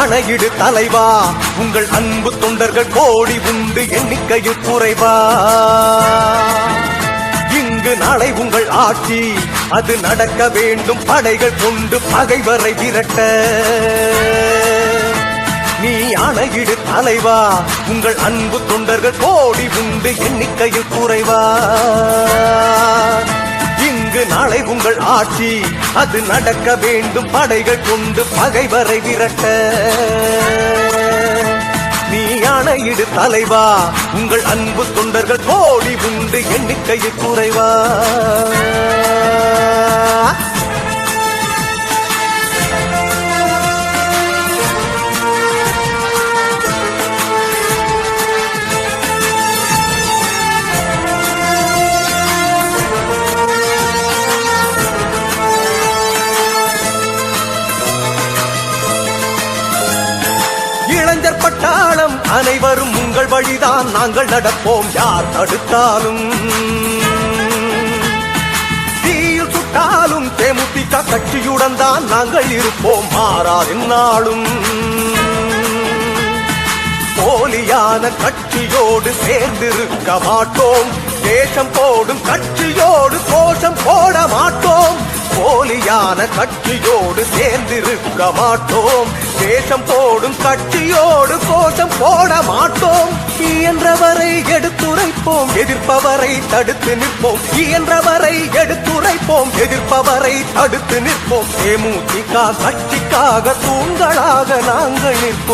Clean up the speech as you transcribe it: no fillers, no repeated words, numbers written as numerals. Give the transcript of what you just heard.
ஆணையிடு தலைவா, உங்கள் அன்பு தொண்டர்கள் கோடி உண்டு, எண்ணிக்கையில் குறைவா. இங்கு நாளை உங்கள் ஆட்சி அது நடக்க வேண்டும், படைகள் கொண்டு பகைவரை விரட்ட. நீ ஆணையிடு தலைவா, உங்கள் அன்பு தொண்டர்கள் கோடி உண்டு, எண்ணிக்கையில் குறைவா. இங்கு நாளை உங்கள் ஆட்சி அது நடக்க வேண்டும், படைகள் கொண்டு பகைவரை விரட்ட. நீ ஆணையிடு தலைவா, உங்கள் அன்பு தொண்டர்கள் கோடி உண்டு, எண்ணிக்கையில் குறைவா. இளைஞர் பட்டாளம் அனைவரும் உங்கள் வழிதான், நாங்கள் நடப்போம் யார் தடுத்தாலும். தீயில் சுட்டாலும் தேமுதிக கட்சியுடன் தான் நாங்கள் இருப்போம், மாறாதின்னாலும். போலியான கட்சியோடு சேர்ந்திருக்க மாட்டோம், தேசம் போடும் கட்சியோடு கோஷம் போட மாட்டோம். போலியான கட்சியோடு சேர்ந்திருக்க மாட்டோம், தேசம் போடும் கட்சியோடு கோஷம் போட மாட்டோம். இயன்றவரை எடுத்துரைப்போம், எதிர்ப்பவரை தடுத்து நிற்போம். இயன்றவரை எடுத்துரைப்போம், எதிர்ப்பவரை தடுத்து நிற்போம். தேமுதிக கட்சிக்காக தூண்களாக நாங்கள் நிற்போம்.